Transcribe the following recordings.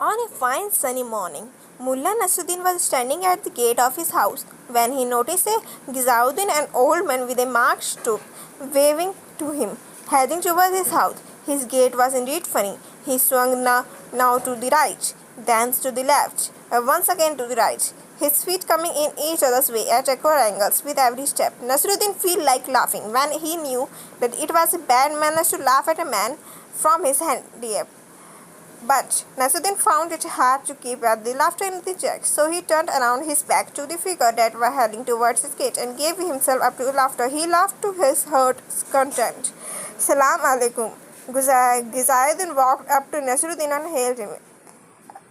On a fine sunny morning, Mullah Nasruddin was standing at the gate of his house when he noticed a Gizauddin, an old man with a marked stoop, waving to him, heading towards his house. His gait was indeed funny. He swung now to the right, then to the left, once again to the right, his feet coming in each other's way at equal angles with every step. Nasruddin felt like laughing when he knew that it was a bad manners to laugh at a man from his handicap. But Nasruddin found it hard to keep the laughter in the check, so he turned around his back to the figure that was heading towards his gate and gave himself up to laughter. He laughed to his heart's content. Salam alaikum. Gizayuddin walked up to Nasruddin and hailed him.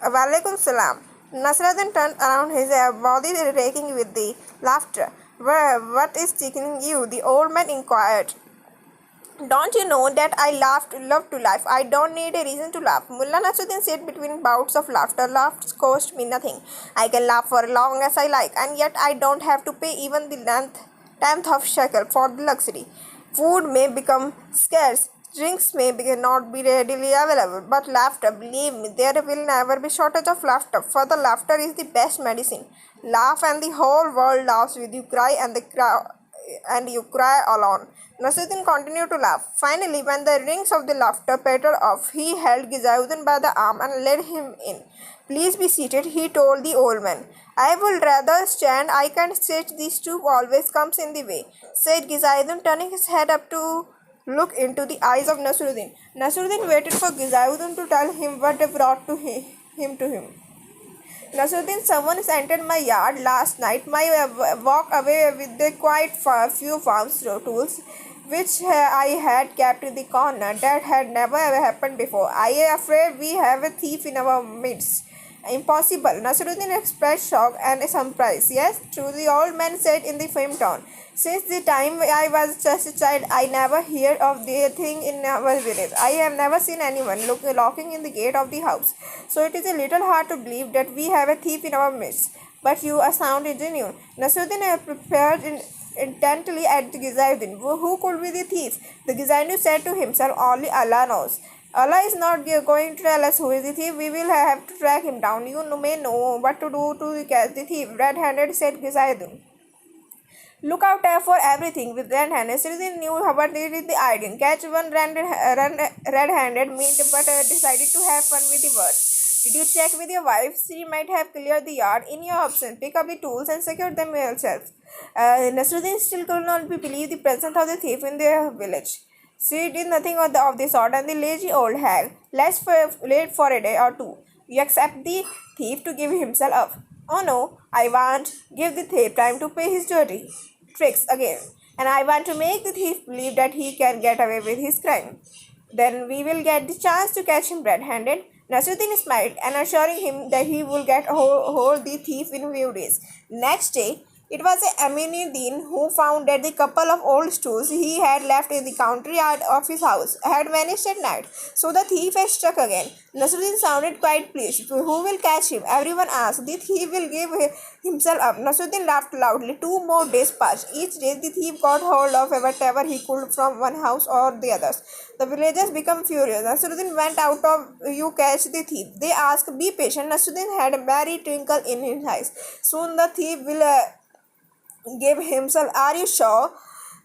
Walaikum salam. Nasruddin turned around, his body raking with the laughter. What is tickling you? The old man inquired. Don't you know that I love to laugh? I don't need a reason to laugh. Mullah Nasruddin said between bouts of laughter. Laughs cost me nothing. I can laugh for as long as I like, and yet I don't have to pay even the tenth of shekel for the luxury. Food may become scarce, drinks may not be readily available, but laughter, believe me, there will never be shortage of laughter, for the laughter is the best medicine. Laugh and the whole world laughs with you, cry and you cry alone. Nasruddin continued to laugh. Finally, when the rings of the laughter petered off, he held Gizayuddin by the arm and led him in. Please be seated, he told the old man. I would rather stand. I can't sit. The stoop always comes in the way, said Gizayuddin, turning his head up to look into the eyes of Nasruddin. Nasruddin waited for Gizayuddin to tell him what brought him to him. Nasruddin, someone has entered my yard last night. My walk away with the quite few farm tools, which I had kept in the corner. That had never ever happened before. I am afraid we have a thief in our midst. Impossible. Nasruddin expressed shock and surprise. Yes, true, the old man said in the firm tone. Since the time I was just a child, I never heard of the thing in our village. I have never seen anyone locking in the gate of the house. So it is a little hard to believe that we have a thief in our midst. But you sound genuine. Nasruddin prepared intently at the Gizayuddin. Who could be the thief? The Gizayuddin said to himself, only Allah knows. Allah is not going to tell us who is the thief. We will have to track him down. You may know what to do to catch the thief. Red-handed, said Gizayuddin. Look out for everything with red-handed. Nasruddin knew what is the idea. Catch one red-handed meant but decided to have fun with the words. Did you check with your wife? She might have cleared the yard in your absence. Pick up the tools and secure them yourself. Nasruddin still could not believe the presence of the thief in their village. She did nothing of the sort, and the lazy old hag. Let's wait for a day or two. You accept the thief to give himself up. Oh no, I want give the thief time to pay his dirty tricks again, and I want to make the thief believe that he can get away with his crime. Then we will get the chance to catch him red-handed. Nasruddin smiled and assuring him that he will get hold the thief in a few days. Next day, it was Aminuddin who found that the couple of old stools he had left in the courtyard of his house had vanished at night. So the thief had struck again. Nasruddin sounded quite pleased. Who will catch him? Everyone asked. The thief will give himself up. Nasruddin laughed loudly. 2 more days passed. Each day the thief got hold of whatever he could from one house or the others. The villagers became furious. Nasruddin went out of you catch the thief. They asked, be patient. Nasruddin had a merry twinkle in his eyes. Soon the thief will give himself. Are you sure?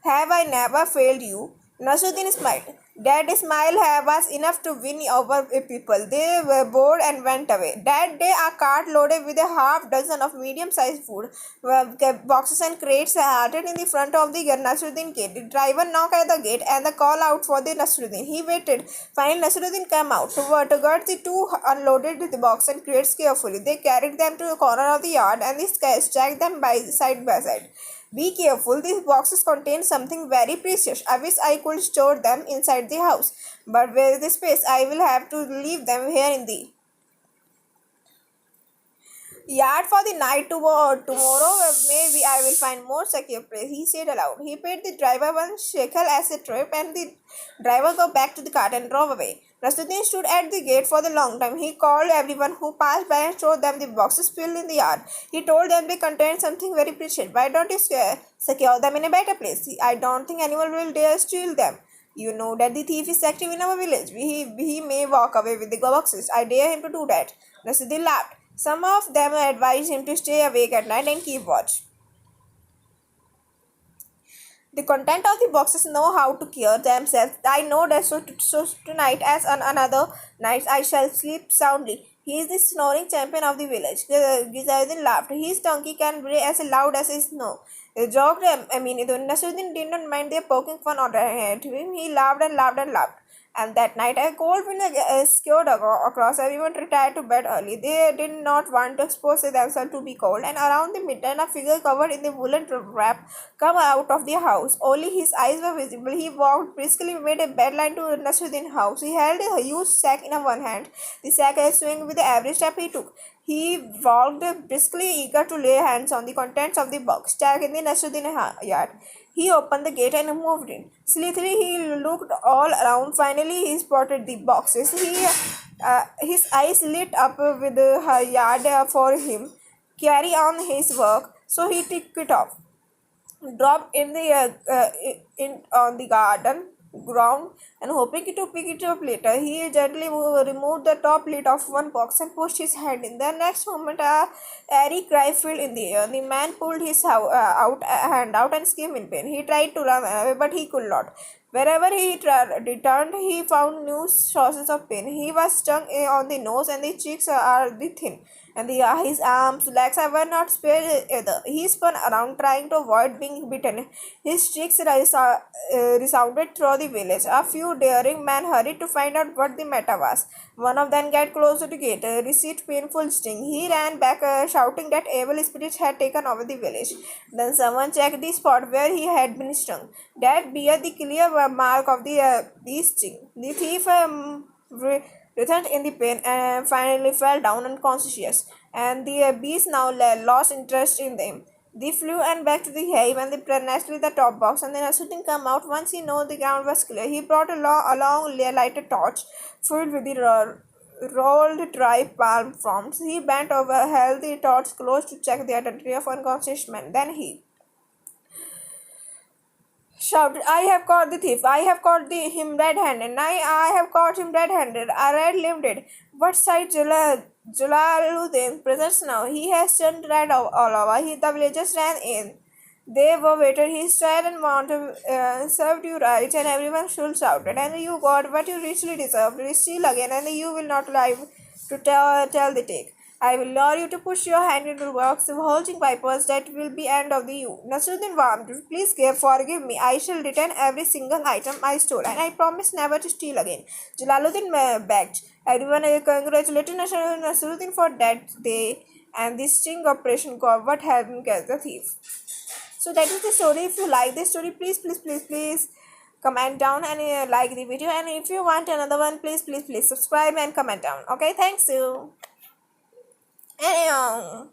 Have I never failed you? Nasruddin smiled. That smile was enough to win over people. They were bored and went away. That day, a cart loaded with a half dozen of medium-sized food boxes and crates halted in the front of the Nasruddin gate. The driver knocked at the gate and the call out for the Nasruddin. He waited. Finally, Nasruddin came out. To guard the two unloaded the box and crates carefully. They carried them to the corner of the yard and stacked them side by side. Be careful, these boxes contain something very precious. I wish I could store them inside the house, but where is the space? I will have to leave them here in the yard for the night. Tomorrow maybe I will find more secure place, he said aloud. He paid the driver 1 shekel as a trip, and the driver got back to the cart and drove away. Nasruddin stood at the gate for the long time. He called everyone who passed by and showed them the boxes filled in the yard. He told them they contained something very precious. Why don't you secure them in a better place? I don't think anyone will dare steal them. You know that the thief is active in our village. He may walk away with the boxes. I dare him to do that. Nasuddin laughed. Some of them advised him to stay awake at night and keep watch. The content of the boxes know how to cure themselves. I know that so tonight as on another night I shall sleep soundly. He is the snoring champion of the village. Gizaudin laughed. His donkey can bray as loud as his snow. Joked, Nasuddin did not mind their poking fun at him. He laughed and laughed and laughed. And that night, a cold wind scoured across. Everyone retired to bed early. They did not want to expose themselves to be cold. And around the midnight, a figure covered in the woolen wrap came out of the house. Only his eyes were visible. He walked briskly, made a bed line to Nasruddin's house. He held a huge sack in one hand. The sack swung with the every step he took. He walked briskly, eager to lay hands on the contents of the box stacked in the Nasruddin yard. He opened the gate and moved in. Slowly he looked all around. Finally, he spotted the boxes. His eyes lit up with her yard for him. Carry on his work, so he took it off, dropped in on the garden ground and hoping to pick it up later. He gently removed the top lid of one box and pushed his hand in. The next moment, a airy cry filled in the air. The man pulled his hand out and screamed in pain. He tried to run away, but he could not. Wherever he returned, he found new sources of pain. He was stung on the nose, and the cheeks are the thin, and his arms, legs were not spared either. He spun around, trying to avoid being bitten. His shrieks resounded through the village. A few daring men hurried to find out what the matter was. One of them got close to the gate, received painful sting. He ran back, shouting that evil spirits had taken over the village. Then someone checked the spot where he had been stung. That bear the clear mark of the sting. The thief returned in the pain and finally fell down unconscious, and the beast now lost interest in them. They flew and back to the hive and they nestled the top box, and then Asuddin come out. Once he knew the ground was clear, he brought a long lighted torch filled with the rolled dry palm fronds. He bent over, held the torch close to check the identity of unconscious man. Then he shouted, I have caught the thief. I have caught him red-handed. I have caught him red-handed. A red-limbed it. What sight Jalaluddin presents now? He has turned red all over. The villagers ran in. They were waited. He stared and mounted, served you right, and everyone should shouted. And you got what you richly deserved. Steal again, and you will not live to tell the take. I will lure you to push your hand into the box of holding pipers. That will be end of the you. Nasruddin warmed. Please forgive me. I shall return every single item I stole, and I promise never to steal again. Jalaluddin begged. Everyone congratulated Nasruddin for that day and the sting operation what having catch the thief. So that is the story. If you like this story, please comment down and like the video. And if you want another one, please subscribe and comment down. Okay, thanks you. And